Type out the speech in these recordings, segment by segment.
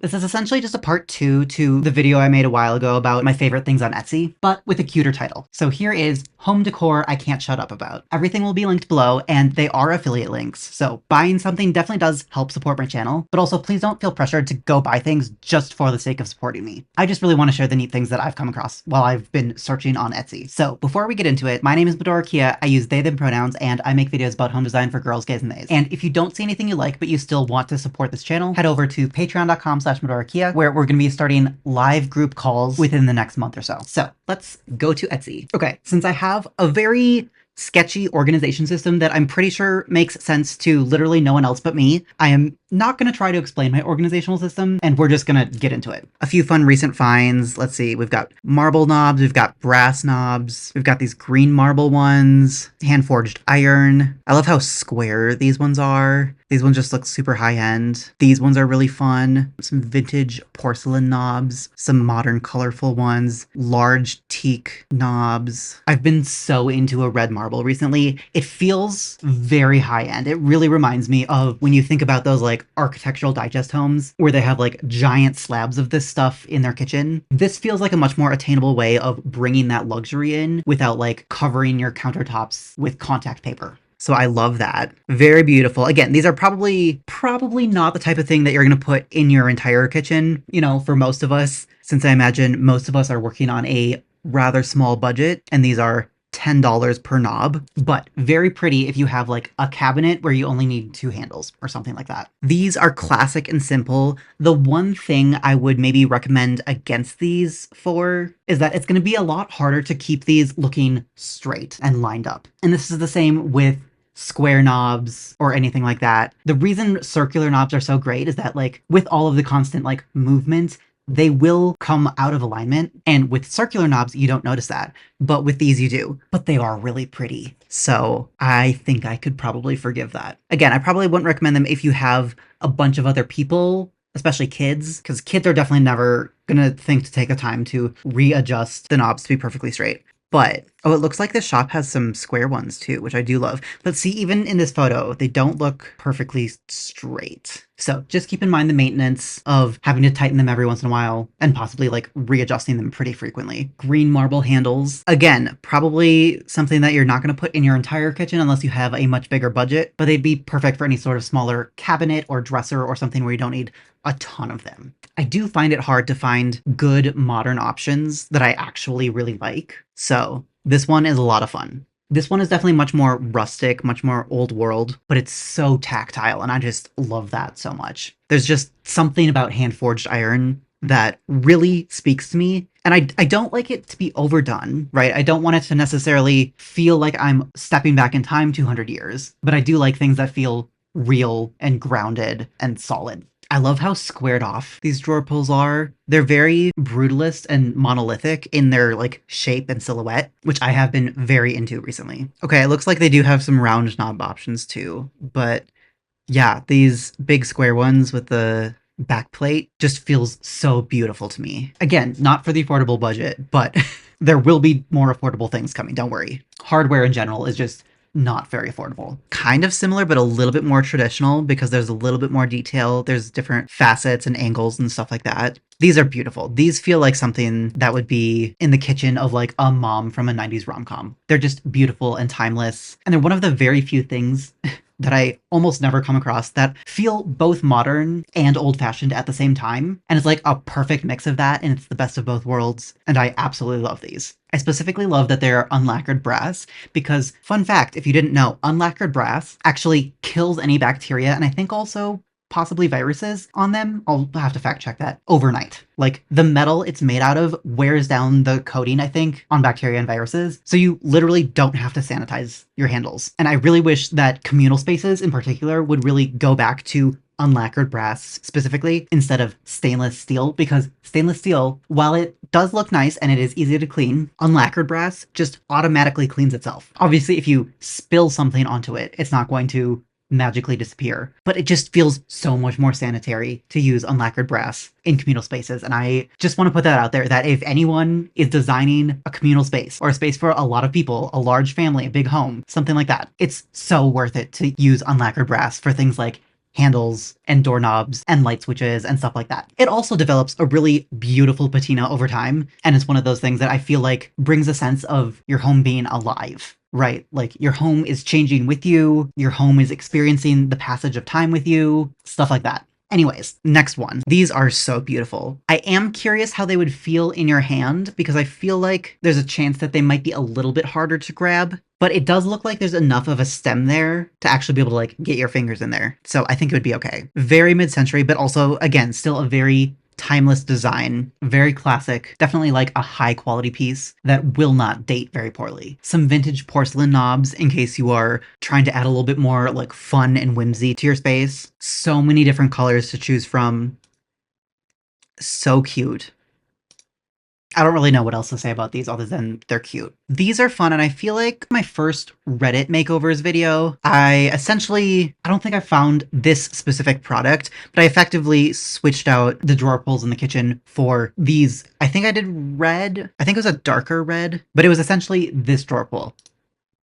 This is essentially just a part 2 to the video I made a while ago about my favorite things on Etsy, but with a cuter title. So here is home decor I can't shut up about. Everything will be linked below, and they are affiliate links, so buying something definitely does help support my channel, but also please don't feel pressured to go buy things just for the sake of supporting me. I just really want to share the neat things that I've come across while I've been searching on Etsy. So before we get into it, my name is Medora. I use they, them pronouns, and I make videos about home design for girls, gays, and theys. And if you don't see anything you like, but you still want to support this channel, head over to patreon.com/MedoraKia, where we're going to be starting live group calls within the next month or so. So let's go to Etsy. Okay, since I have a very sketchy organization system that I'm pretty sure makes sense to literally no one else but me, I am not going to try to explain my organizational system, and we're just going to get into it. A few fun recent finds. Let's see. We've got marble knobs. We've got brass knobs. We've got these green marble ones. Hand-forged iron. I love how square these ones are. These ones just look super high-end. These ones are really fun. Some vintage porcelain knobs. Some modern colorful ones. Large teak knobs. I've been so into a red marble recently. It feels very high-end. It really reminds me of when you think about those like Architectural Digest homes where they have like giant slabs of this stuff in their kitchen. This feels like a much more attainable way of bringing that luxury in without like covering your countertops with contact paper. So I love that. Very beautiful. Again, these are probably not the type of thing that you're going to put in your entire kitchen, you know, for most of us, since I imagine most of us are working on a rather small budget, and these are $10 per knob, but very pretty if you have like a cabinet where you only need 2 handles or something like that. These are classic and simple. The one thing I would maybe recommend against these for is that it's going to be a lot harder to keep these looking straight and lined up. And this is the same with square knobs or anything like that. The reason circular knobs are so great is that like with all of the constant like movement, they will come out of alignment, and with circular knobs, you don't notice that, but with these you do. But they are really pretty, so I think I could probably forgive that. Again, I probably wouldn't recommend them if you have a bunch of other people, especially kids, because kids are definitely never gonna think to take the time to readjust the knobs to be perfectly straight. But, oh, it looks like this shop has some square ones too, which I do love. But see, even in this photo, they don't look perfectly straight. So just keep in mind the maintenance of having to tighten them every once in a while and possibly like readjusting them pretty frequently. Green marble handles. Again, probably something that you're not going to put in your entire kitchen unless you have a much bigger budget, but they'd be perfect for any sort of smaller cabinet or dresser or something where you don't need a ton of them. I do find it hard to find good modern options that I actually really like. So this one is a lot of fun. This one is definitely much more rustic, much more old world, but it's so tactile, and I just love that so much. There's just something about hand-forged iron that really speaks to me, and I don't like it to be overdone, right? I don't want it to necessarily feel like I'm stepping back in time 200 years, but I do like things that feel real and grounded and solid. I love how squared off these drawer pulls are. They're very brutalist and monolithic in their like shape and silhouette, which I have been very into recently. Okay, it looks like they do have some round knob options too, but yeah, these big square ones with the back plate just feels so beautiful to me. Again, not for the affordable budget, but there will be more affordable things coming, don't worry. Hardware in general is just not very affordable. Kind of similar, but a little bit more traditional because there's a little bit more detail. There's different facets and angles and stuff like that. These are beautiful. These feel like something that would be in the kitchen of like a mom from a 90s rom-com. They're just beautiful and timeless. And they're one of the very few things that I almost never come across that feel both modern and old-fashioned at the same time. And it's like a perfect mix of that, and it's the best of both worlds. And I absolutely love these. I specifically love that they're unlacquered brass because, fun fact, if you didn't know, unlacquered brass actually kills any bacteria, and I think also possibly viruses on them. I'll have to fact check that overnight. Like the metal it's made out of wears down the coating, I think, on bacteria and viruses. So you literally don't have to sanitize your handles. And I really wish that communal spaces in particular would really go back to unlacquered brass specifically instead of stainless steel, because stainless steel, while it does look nice and it is easy to clean, unlacquered brass just automatically cleans itself. Obviously, if you spill something onto it, it's not going to magically disappear, but it just feels so much more sanitary to use unlacquered brass in communal spaces. And I just want to put that out there that if anyone is designing a communal space or a space for a lot of people, a large family, a big home, something like that, it's so worth it to use unlacquered brass for things like handles and doorknobs and light switches and stuff like that. It also develops a really beautiful patina over time, and it's one of those things that I feel like brings a sense of your home being alive. Right, like your home is changing with you, your home is experiencing the passage of time with you, stuff like that. Anyways, next one. These are so beautiful. I am curious how they would feel in your hand because I feel like there's a chance that they might be a little bit harder to grab, but it does look like there's enough of a stem there to actually be able to like get your fingers in there. So I think it would be okay. Very mid-century, but also, again, still a very timeless design, very classic, definitely like a high quality piece that will not date very poorly. Some vintage porcelain knobs in case you are trying to add a little bit more like fun and whimsy to your space. So many different colors to choose from. So cute. I don't really know what else to say about these other than they're cute. These are fun, and I feel like my first Reddit makeovers video, I don't think I found this specific product, but I effectively switched out the drawer pulls in the kitchen for these. I think I did red. I think it was a darker red, but it was essentially this drawer pull.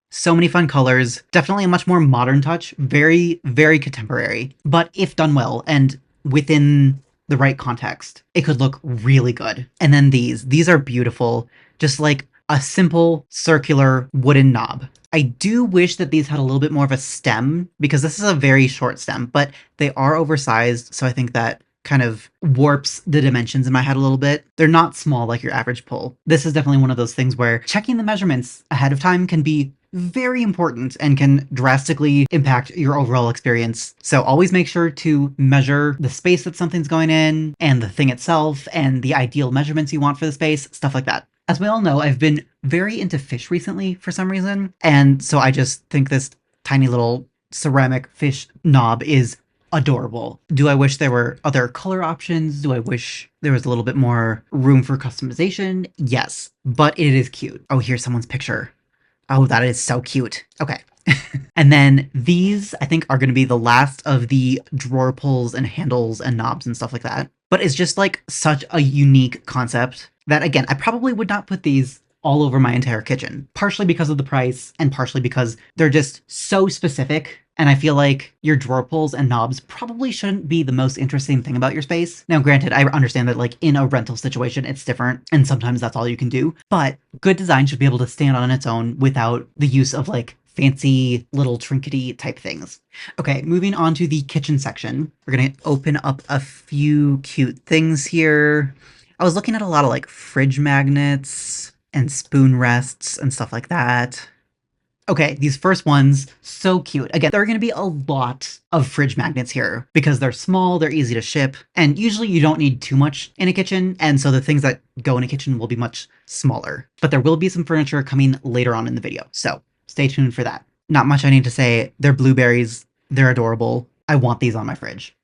So many fun colors, definitely a much more modern touch, very, very contemporary, but if done well and within the right context, it could look really good. And then these are beautiful, just like a simple circular wooden knob. I do wish that these had a little bit more of a stem because this is a very short stem, but they are oversized. So I think that kind of warps the dimensions in my head a little bit. They're not small like your average pull. This is definitely one of those things where checking the measurements ahead of time can be very important and can drastically impact your overall experience. So always make sure to measure the space that something's going in and the thing itself and the ideal measurements you want for the space, stuff like that. As we all know, I've been very into fish recently for some reason, and so I just think this tiny little ceramic fish knob is adorable. Do I wish there were other color options? Do I wish there was a little bit more room for customization? Yes, but it is cute. Oh, here's someone's picture. Oh, that is so cute. Okay. And then these, I think, are going to be the last of the drawer pulls and handles and knobs and stuff like that. But it's just like such a unique concept that, again, I probably would not put these all over my entire kitchen, partially because of the price and partially because they're just so specific. And I feel like your drawer pulls and knobs probably shouldn't be the most interesting thing about your space. Now, granted, I understand that like in a rental situation, it's different and sometimes that's all you can do, but good design should be able to stand on its own without the use of like fancy little trinkety type things. Okay, moving on to the kitchen section. We're gonna open up a few cute things here. I was looking at a lot of like fridge magnets and spoon rests and stuff like that. Okay, these first ones, so cute. Again, there are going to be a lot of fridge magnets here because they're small, they're easy to ship, and usually you don't need too much in a kitchen, and so the things that go in a kitchen will be much smaller. But there will be some furniture coming later on in the video, so stay tuned for that. Not much I need to say. They're blueberries. They're adorable. I want these on my fridge.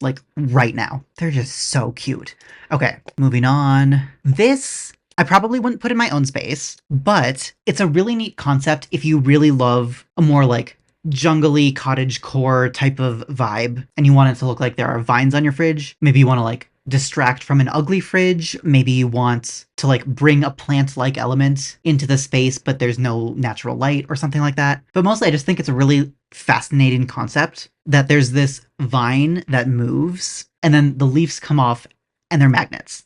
Like, right now. They're just so cute. Okay, moving on. This I probably wouldn't put in my own space, but it's a really neat concept if you really love a more like jungly cottage core type of vibe and you want it to look like there are vines on your fridge. Maybe you want to like distract from an ugly fridge. Maybe you want to like bring a plant-like element into the space, but there's no natural light or something like that. But mostly I just think it's a really fascinating concept that there's this vine that moves and then the leaves come off and they're magnets.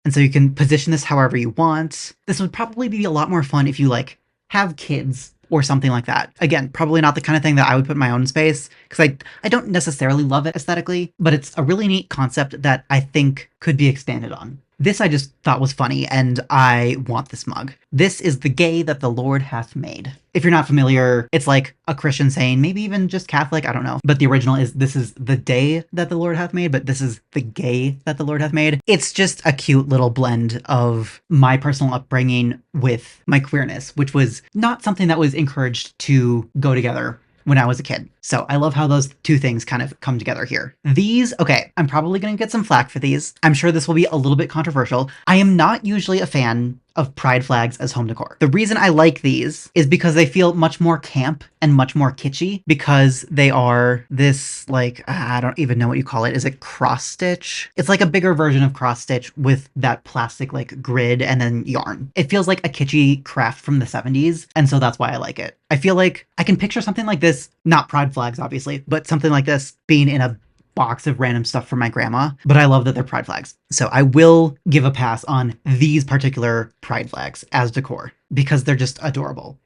And so you can position this however you want. This would probably be a lot more fun if you like have kids or something like that. Again, probably not the kind of thing that I would put in my own space because I don't necessarily love it aesthetically, but it's a really neat concept that I think could be expanded on. This I just thought was funny and I want this mug. This is the gay that the Lord hath made. If you're not familiar, it's like a Christian saying, maybe even just Catholic, I don't know. But the original is, this is the day that the Lord hath made, but this is the gay that the Lord hath made. It's just a cute little blend of my personal upbringing with my queerness, which was not something that was encouraged to go together when I was a kid. So I love how those two things kind of come together here. These, okay, I'm probably going to get some flack for these. I'm sure this will be a little bit controversial. I am not usually a fan of pride flags as home decor. The reason I like these is because they feel much more camp and much more kitschy because they are this, like, I don't even know what you call it. Is it cross stitch? It's like a bigger version of cross stitch with that plastic like grid and then yarn. It feels like a kitschy craft from the 70s, and so that's why I like it. I feel like I can picture something like this, not pride flags obviously, but something like this being in a box of random stuff from my grandma, but I love that they're pride flags. So I will give a pass on these particular pride flags as decor because they're just adorable.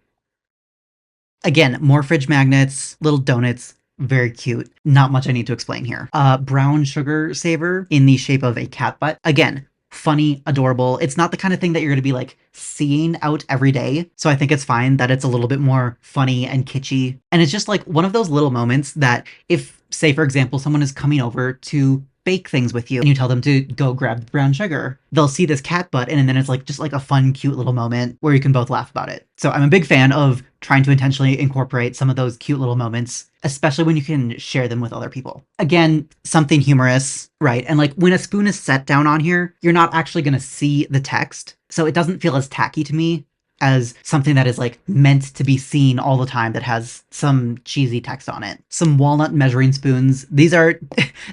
Again, more fridge magnets, little donuts, very cute. Not much I need to explain here. Brown sugar saver in the shape of a cat butt. Again, funny, adorable. It's not the kind of thing that you're going to be like seeing out every day. So I think it's fine that it's a little bit more funny and kitschy. And it's just like one of those little moments that if, say, for example, someone is coming over to bake things with you and you tell them to go grab brown sugar, they'll see this cat butt and then it's like just like a fun, cute little moment where you can both laugh about it. So I'm a big fan of trying to intentionally incorporate some of those cute little moments, especially when you can share them with other people. Again, something humorous, right? And like when a spoon is set down on here, you're not actually going to see the text. So it doesn't feel as tacky to me as something that is like meant to be seen all the time that has some cheesy text on it. Some walnut measuring spoons. These are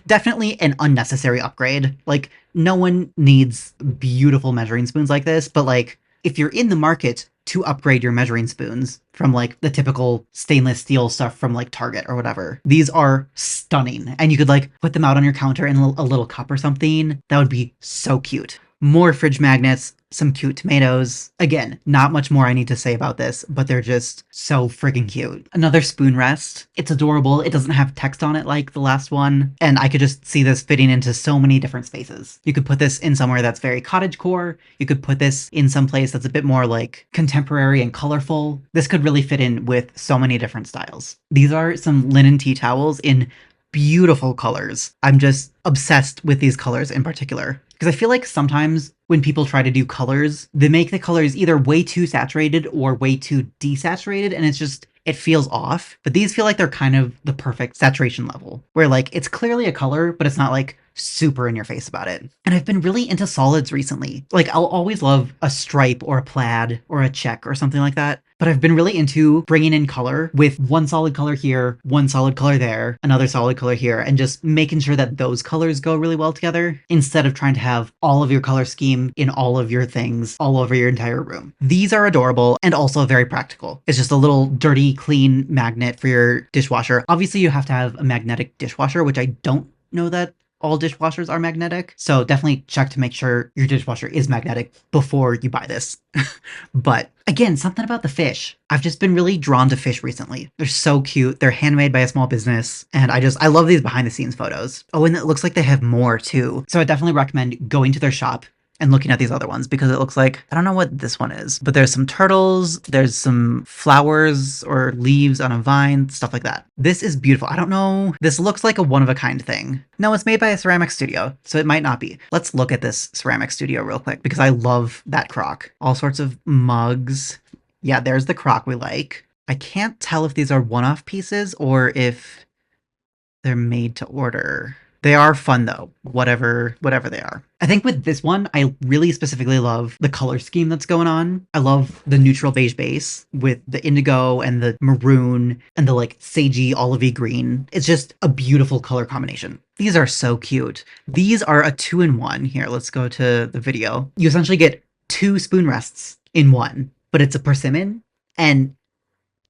definitely an unnecessary upgrade. Like no one needs beautiful measuring spoons like this, but like if you're in the market to upgrade your measuring spoons from like the typical stainless steel stuff from like Target or whatever, these are stunning. And you could like put them out on your counter in a little cup or something. That would be so cute. More fridge magnets, some cute tomatoes. Again, not much more I need to say about this, but they're just so freaking cute. Another spoon rest. It's adorable. It doesn't have text on it like the last one, and I could just see this fitting into so many different spaces. You could put this in somewhere that's very cottagecore. You could put this in some place that's a bit more like contemporary and colorful. This could really fit in with so many different styles. These are some linen tea towels in beautiful colors. I'm just obsessed with these colors in particular. Because I feel like sometimes when people try to do colors, they make the colors either way too saturated or way too desaturated, and it's just, it feels off. But these feel like they're kind of the perfect saturation level, where like it's clearly a color, but it's not like super in your face about it. And I've been really into solids recently. Like I'll always love a stripe or a plaid or a check or something like that. But I've been really into bringing in color with one solid color here, one solid color there, another solid color here, and just making sure that those colors go really well together instead of trying to have all of your color scheme in all of your things all over your entire room. These are adorable and also very practical. It's just a little dirty, clean magnet for your dishwasher. Obviously, you have to have a magnetic dishwasher, which I don't know that all dishwashers are magnetic. So definitely check to make sure your dishwasher is magnetic before you buy this. But again, something about the fish. I've just been really drawn to fish recently. They're so cute. They're handmade by a small business. And I love these behind the scenes photos. Oh, and it looks like they have more too. So I definitely recommend going to their shop and looking at these other ones because it looks like, I don't know what this one is, but there's some turtles, there's some flowers or leaves on a vine, stuff like that. This is beautiful. I don't know. This looks like a one-of-a-kind thing. No, it's made by a ceramic studio, so it might not be. Let's look at this ceramic studio real quick because I love that crock. All sorts of mugs. Yeah, there's the crock we like. I can't tell if these are one-off pieces or if they're made to order. They are fun though, whatever they are. I think with this one, I really specifically love the color scheme that's going on. I love the neutral beige base with the indigo and the maroon and the like sagey olivey green. It's just a beautiful color combination. These are so cute. These are a 2-in-1. Here, let's go to the video. You essentially get 2 spoon rests in one, but it's a persimmon and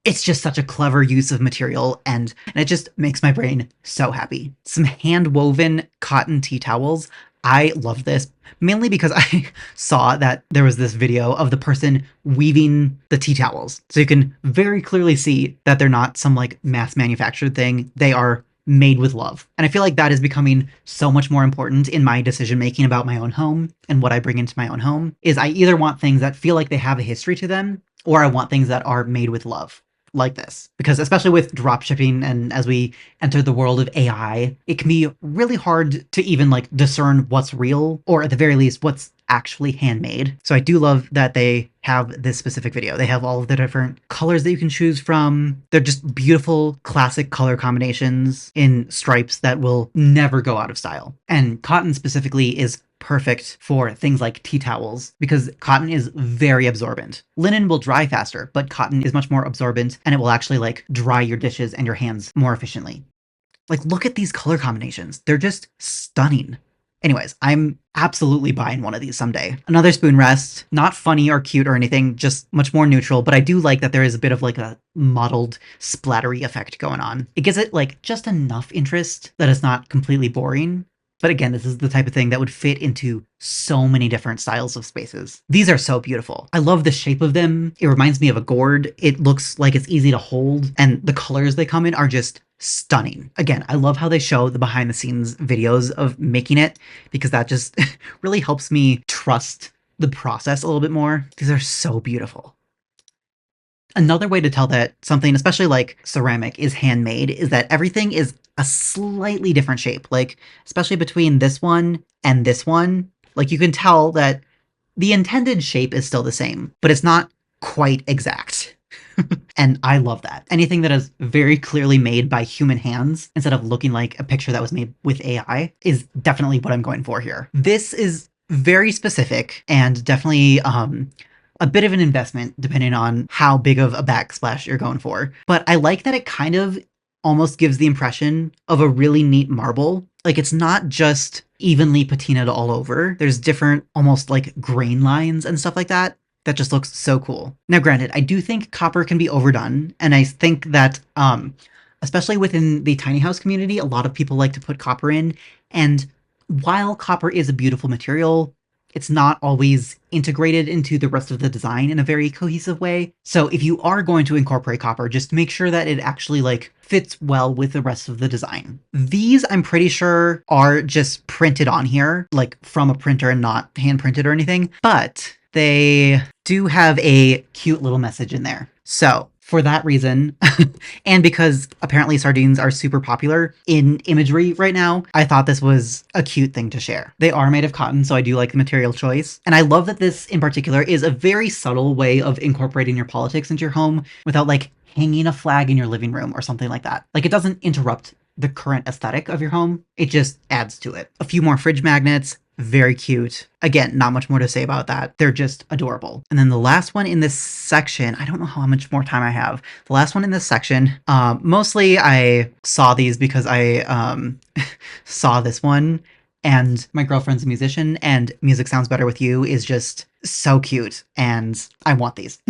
it's just such a clever use of material, and it just makes my brain so happy. Some hand-woven cotton tea towels. I love this, mainly because I saw that there was this video of the person weaving the tea towels. So you can very clearly see that they're not some like mass manufactured thing. They are made with love. And I feel like that is becoming so much more important in my decision making about my own home and what I bring into my own home is I either want things that feel like they have a history to them, or I want things that are made with love. Like this, because especially with drop shipping and as we enter the world of AI, it can be really hard to even like discern what's real or at the very least what's actually handmade. So I do love that they have this specific video. They have all of the different colors that you can choose from. They're just beautiful classic color combinations in stripes that will never go out of style. And cotton specifically is perfect for things like tea towels because cotton is very absorbent. Linen will dry faster, but cotton is much more absorbent and it will actually like dry your dishes and your hands more efficiently. Like, look at these color combinations. They're just stunning. Anyways, I'm absolutely buying one of these someday. Another spoon rest, not funny or cute or anything, just much more neutral, but I do like that there is a bit of like a mottled splattery effect going on. It gives it like just enough interest that it's not completely boring. But again, this is the type of thing that would fit into so many different styles of spaces. These are so beautiful. I love the shape of them. It reminds me of a gourd. It looks like it's easy to hold, and the colors they come in are just stunning. Again, I love how they show the behind the scenes videos of making it because that just really helps me trust the process a little bit more. These are so beautiful. Another way to tell that something, especially like ceramic, is handmade is that everything is a slightly different shape. Like, especially between this one and this one, like you can tell that the intended shape is still the same, but it's not quite exact. And I love that. Anything that is very clearly made by human hands instead of looking like a picture that was made with AI is definitely what I'm going for here. This is very specific and definitely a bit of an investment depending on how big of a backsplash you're going for. But I like that it kind of almost gives the impression of a really neat marble. Like, it's not just evenly patinaed all over. There's different almost like grain lines and stuff like that. That just looks so cool. Now, granted, I do think copper can be overdone, and I think that, especially within the tiny house community, a lot of people like to put copper in, and while copper is a beautiful material, it's not always integrated into the rest of the design in a very cohesive way. So if you are going to incorporate copper, just make sure that it actually like fits well with the rest of the design. These, I'm pretty sure, are just printed on here, like from a printer and not hand printed or anything, but they do have a cute little message in there. So for that reason, and because apparently sardines are super popular in imagery right now, I thought this was a cute thing to share. They are made of cotton, so I do like the material choice. And I love that this in particular is a very subtle way of incorporating your politics into your home without like hanging a flag in your living room or something like that. Like, it doesn't interrupt the current aesthetic of your home. It just adds to it. A few more fridge magnets. Very cute. Again, not much more to say about that. They're just adorable. And then the last one in this section, I don't know how much more time I have. The last one in this section, mostly I saw these because I saw this one, and my girlfriend's a musician, and Music Sounds Better With You is just so cute, and I want these.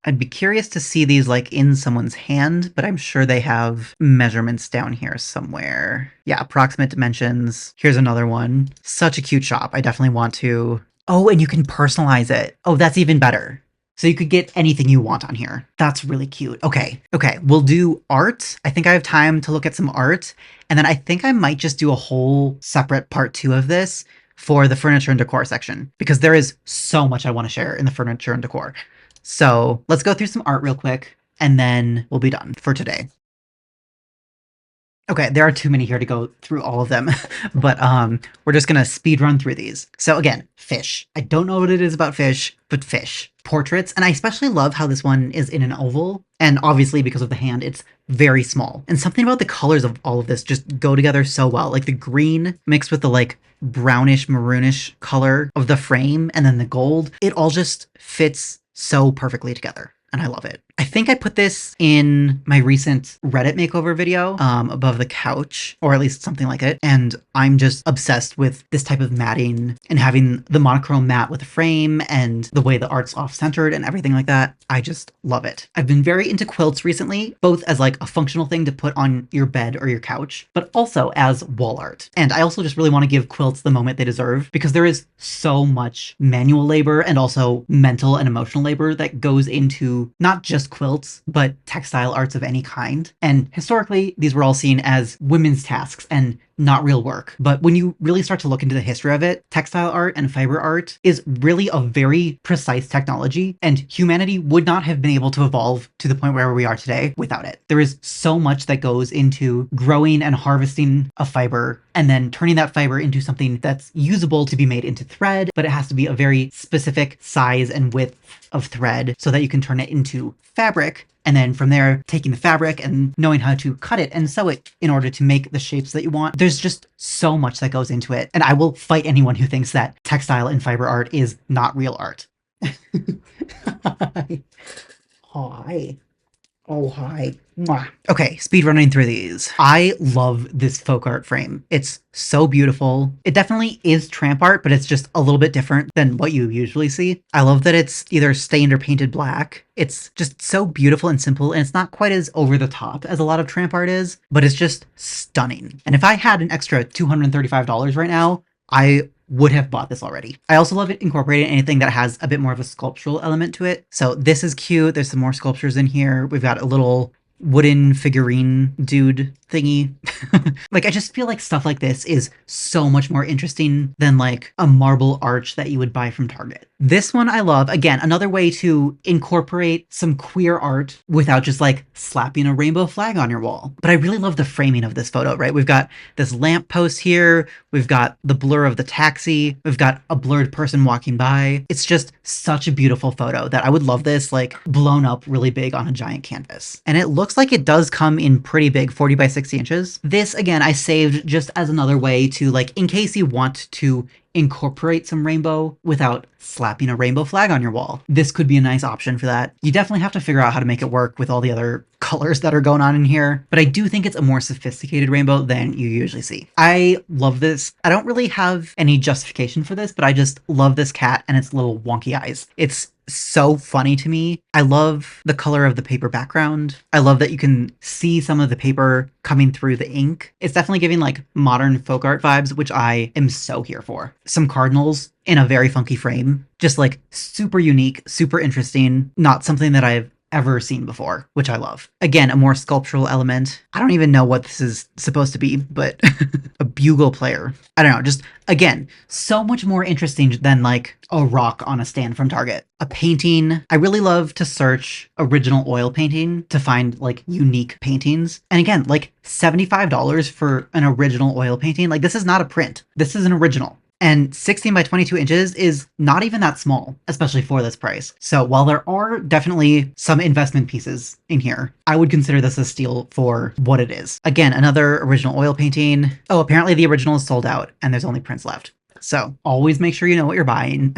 I'd be curious to see these like in someone's hand, but I'm sure they have measurements down here somewhere. Yeah, approximate dimensions. Here's another one. Such a cute shop. I definitely want to. Oh, and you can personalize it. Oh, that's even better. So you could get anything you want on here. That's really cute. Okay, we'll do art. I think I have time to look at some art. And then I think I might just do a whole separate part 2 of this for the furniture and decor section, because there is so much I want to share in the furniture and decor. So let's go through some art real quick, and then we'll be done for today. Okay, there are too many here to go through all of them, but we're just gonna speed run through these. So again, fish. I don't know what it is about fish, but fish. Portraits, and I especially love how this one is in an oval, and obviously because of the hand, it's very small. And something about the colors of all of this just go together so well. Like the green mixed with the like brownish, maroonish color of the frame, and then the gold. It all just fits so perfectly together, and I love it. I think I put this in my recent Reddit makeover video, above the couch, or at least something like it. And I'm just obsessed with this type of matting and having the monochrome mat with the frame and the way the art's off-centered and everything like that. I just love it. I've been very into quilts recently, both as like a functional thing to put on your bed or your couch, but also as wall art. And I also just really want to give quilts the moment they deserve, because there is so much manual labor and also mental and emotional labor that goes into not just quilts, but textile arts of any kind. And historically, these were all seen as women's tasks and not real work. But when you really start to look into the history of it, textile art and fiber art is really a very precise technology, and humanity would not have been able to evolve to the point where we are today without it. There is so much that goes into growing and harvesting a fiber and then turning that fiber into something that's usable to be made into thread, but it has to be a very specific size and width of thread so that you can turn it into fabric And then from there, taking the fabric and knowing how to cut it and sew it in order to make the shapes that you want. There's just so much that goes into it. And I will fight anyone who thinks that textile and fiber art is not real art. Hi. Hi. Oh, hi. Mwah. Okay, speed running through these. I love this folk art frame. It's so beautiful. It definitely is tramp art, but it's just a little bit different than what you usually see. I love that it's either stained or painted black. It's just so beautiful and simple, and it's not quite as over the top as a lot of tramp art is, but it's just stunning. And if I had an extra $235 right now, I would have bought this already. I also love it incorporating anything that has a bit more of a sculptural element to it. So this is cute. There's some more sculptures in here. We've got a little wooden figurine dude thingy. Like, I just feel like stuff like this is so much more interesting than like a marble arch that you would buy from Target. This one I love. Again, another way to incorporate some queer art without just like slapping a rainbow flag on your wall. But I really love the framing of this photo, right? We've got this lamppost here. We've got the blur of the taxi. We've got a blurred person walking by. It's just such a beautiful photo that I would love this like blown up really big on a giant canvas. And it looks like it does come in pretty big, 40 by 60 inches. This, again, I saved just as another way to like, in case you want to incorporate some rainbow without slapping a rainbow flag on your wall. This could be a nice option for that. You definitely have to figure out how to make it work with all the other colors that are going on in here, but I do think it's a more sophisticated rainbow than you usually see. I love this. I don't really have any justification for this, but I just love this cat and its little wonky eyes. It's so funny to me. I love the color of the paper background. I love that you can see some of the paper coming through the ink. It's definitely giving like modern folk art vibes, which I am so here for. Some cardinals in a very funky frame, just like super unique, super interesting, not something that I've ever seen before, which I love. Again, a more sculptural element. I don't even know what this is supposed to be, but a bugle player. I don't know, just again, so much more interesting than like a rock on a stand from Target. A painting. I really love to search original oil painting to find like unique paintings. And again, like $75 for an original oil painting. Like, this is not a print. This is an original. And 16 by 22 inches is not even that small, especially for this price. So while there are definitely some investment pieces in here, I would consider this a steal for what it is. Again, another original oil painting. Oh, apparently the original is sold out and there's only prints left. So always make sure you know what you're buying.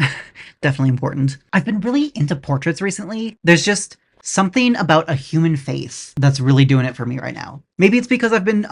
Definitely important. I've been really into portraits recently. There's just something about a human face that's really doing it for me right now. Maybe it's because I've been,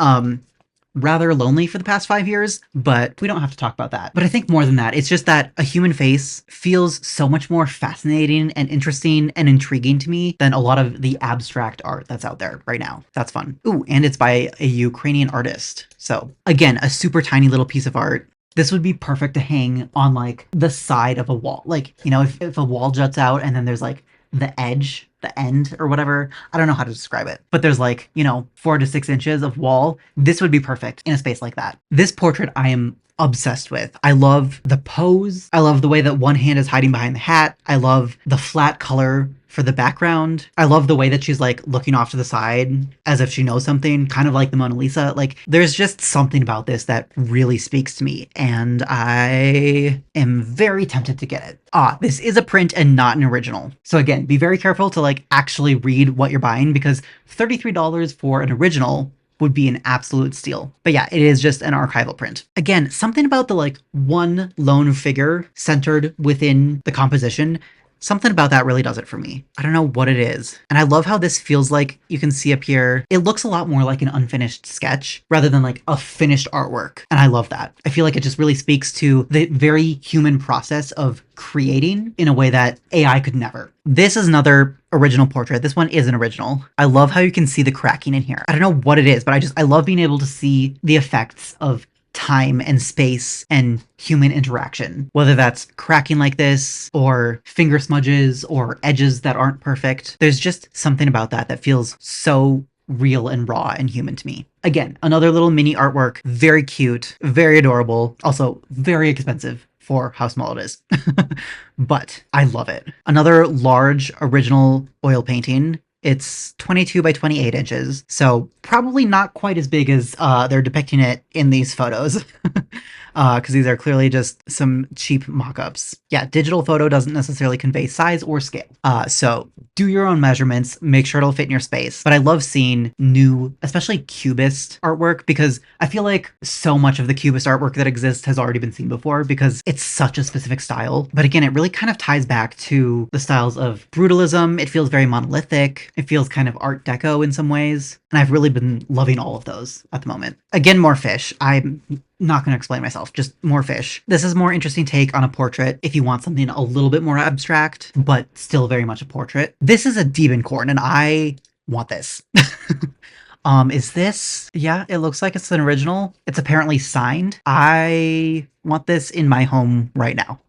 rather lonely for the past 5 years, but we don't have to talk about that. But I think more than that, it's just that a human face feels so much more fascinating and interesting and intriguing to me than a lot of the abstract art that's out there right now. That's fun. Ooh, and it's by a Ukrainian artist. So again, a super tiny little piece of art. This would be perfect to hang on like the side of a wall. Like, you know, if a wall juts out and then there's like the edge, the end or whatever. I don't know how to describe it, but there's like, you know, 4 to 6 inches of wall. This would be perfect in a space like that. This portrait I am obsessed with. I love the pose. I love the way that one hand is hiding behind the hat. I love the flat color for the background. I love the way that she's like looking off to the side as if she knows something, kind of like the Mona Lisa. Like, there's just something about this that really speaks to me, and I am very tempted to get it. This is a print and not an original. So again, be very careful to like actually read what you're buying, because $33 for an original would be an absolute steal. But yeah, it is just an archival print. Again, something about the like one lone figure centered within the composition, something about that really does it for me. I don't know what it is. And I love how this feels like, you can see up here, it looks a lot more like an unfinished sketch rather than like a finished artwork. And I love that. I feel like it just really speaks to the very human process of creating in a way that AI could never. This is another original portrait. This one is an original. I love how you can see the cracking in here. I don't know what it is, but I love being able to see the effects of time and space and human interaction, whether that's cracking like this or finger smudges or edges that aren't perfect. There's just something about that that feels so real and raw and human to me. Again, another little mini artwork, very cute, very adorable, also very expensive for how small it is. But I love it. Another large original oil painting. It's 22 by 28 inches, so probably not quite as big as they're depicting it in these photos. because these are clearly just some cheap mock-ups. Yeah, digital photo doesn't necessarily convey size or scale. So do your own measurements, make sure it'll fit in your space. But I love seeing new, especially cubist artwork, because I feel like so much of the cubist artwork that exists has already been seen before because it's such a specific style. But again, it really kind of ties back to the styles of brutalism. It feels very monolithic. It feels kind of Art Deco in some ways. And I've really been loving all of those at the moment. Again, more fish. I'm not going to explain myself, just more fish. This is a more interesting take on a portrait if you want something a little bit more abstract, but still very much a portrait. This is a DECOR, and I want this. Is this? Yeah, it looks like it's an original. It's apparently signed. I want this in my home right now.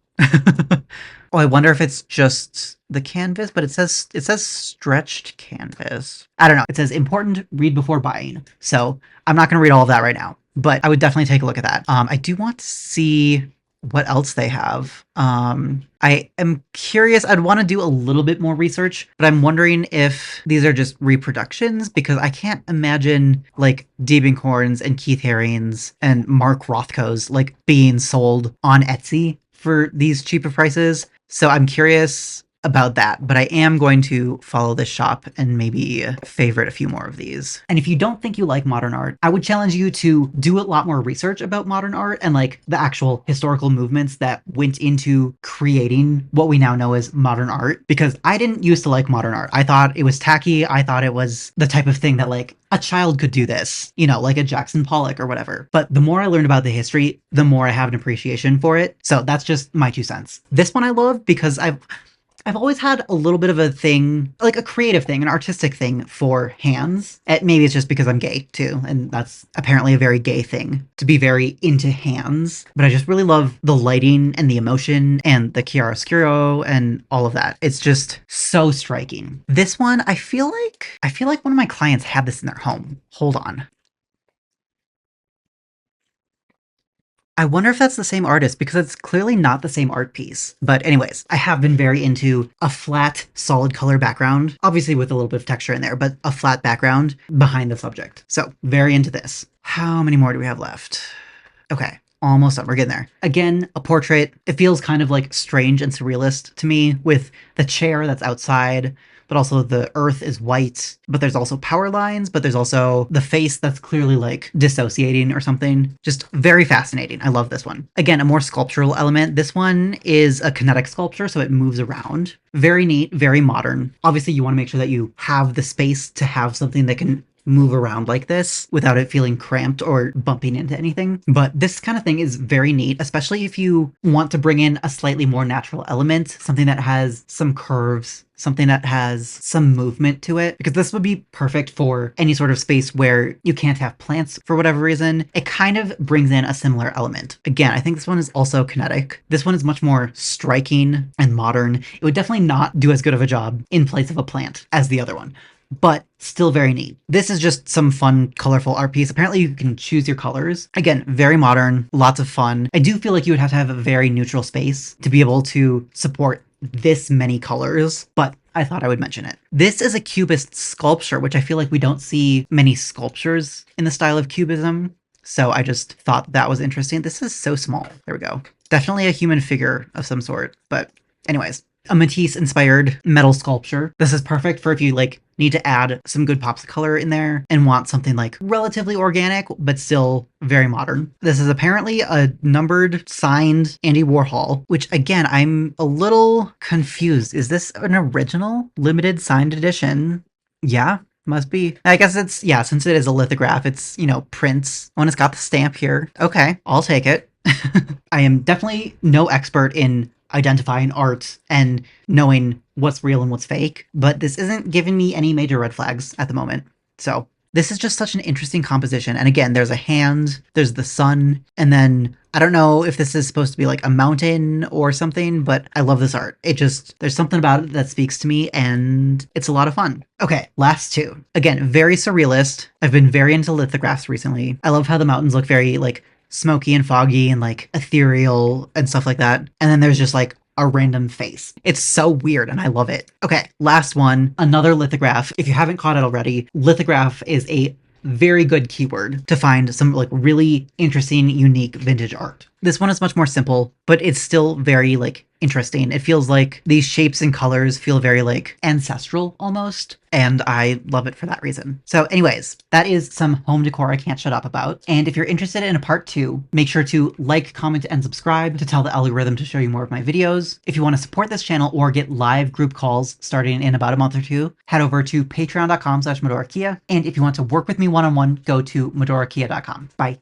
Oh, I wonder if it's just the canvas, but it says stretched canvas. I don't know. It says important, read before buying. So I'm not going to read all of that right now, but I would definitely take a look at that. I do want to see what else they have. I am curious. I'd want to do a little bit more research, but I'm wondering if these are just reproductions because I can't imagine like Diebenkorns and Keith Haring's and Mark Rothko's like being sold on Etsy for these cheaper prices. So I'm curious about that, but I am going to follow this shop and maybe favorite a few more of these. And if you don't think you like modern art, I would challenge you to do a lot more research about modern art and like the actual historical movements that went into creating what we now know as modern art, because I didn't used to like modern art. I thought it was tacky. I thought it was the type of thing that like a child could do this, you know, like a Jackson Pollock or whatever. But the more I learned about the history, the more I have an appreciation for it. So that's just my 2 cents. This one I love because I've always had a little bit of a thing, like a creative thing, an artistic thing for hands. Maybe it's just because I'm gay too, and that's apparently a very gay thing, to be very into hands. But I just really love the lighting and the emotion and the chiaroscuro and all of that. It's just so striking. This one, I feel like one of my clients had this in their home. Hold on. I wonder if that's the same artist because it's clearly not the same art piece. But anyways, I have been very into a flat, solid color background, obviously with a little bit of texture in there, but a flat background behind the subject. So very into this. How many more do we have left? Okay. Almost done. We're getting there. Again, a portrait. It feels kind of like strange and surrealist to me with the chair that's outside, but also the earth is white, but there's also power lines, but there's also the face that's clearly like dissociating or something. Just very fascinating. I love this one. Again, a more sculptural element. This one is a kinetic sculpture, so it moves around. Very neat, very modern. Obviously, you want to make sure that you have the space to have something that can move around like this without it feeling cramped or bumping into anything. But this kind of thing is very neat, especially if you want to bring in a slightly more natural element, something that has some curves, something that has some movement to it, because this would be perfect for any sort of space where you can't have plants for whatever reason. It kind of brings in a similar element. Again, I think this one is also kinetic. This one is much more striking and modern. It would definitely not do as good of a job in place of a plant as the other one, but still very neat. This is just some fun, colorful art piece. Apparently you can choose your colors. Again, very modern, lots of fun. I do feel like you would have to have a very neutral space to be able to support this many colors, but I thought I would mention it. This is a cubist sculpture, which I feel like we don't see many sculptures in the style of cubism. So I just thought that was interesting. This is so small. There we go. Definitely a human figure of some sort, but anyways. A Matisse-inspired metal sculpture. This is perfect for if you like need to add some good pops of color in there and want something like relatively organic, but still very modern. This is apparently a numbered, signed Andy Warhol, which again, I'm a little confused. Is this an original limited signed edition? Yeah, must be. I guess it's, yeah, since it is a lithograph, it's, you know, prints. Oh, and it's got the stamp here. Okay, I'll take it. I am definitely no expert in identifying art and knowing what's real and what's fake, but this isn't giving me any major red flags at the moment. So this is just such an interesting composition. And again, there's a hand, there's the sun, and then I don't know if this is supposed to be like a mountain or something, but I love this art. It just, there's something about it that speaks to me and it's a lot of fun. Okay, last 2. Again, very surrealist. I've been very into lithographs recently. I love how the mountains look very like smoky and foggy and like ethereal and stuff like that. And then there's just like a random face. It's so weird and I love it. Okay, last one, another lithograph. If you haven't caught it already, lithograph is a very good keyword to find some like really interesting, unique vintage art. This one is much more simple, but it's still very, like, interesting. It feels like these shapes and colors feel very, like, ancestral almost, and I love it for that reason. So anyways, that is some home decor I can't shut up about. And if you're interested in a part 2, make sure to like, comment, and subscribe to tell the algorithm to show you more of my videos. If you want to support this channel or get live group calls starting in about a month or two, head over to patreon.com/medorakia. And if you want to work with me one-on-one, go to medorakia.com. Bye.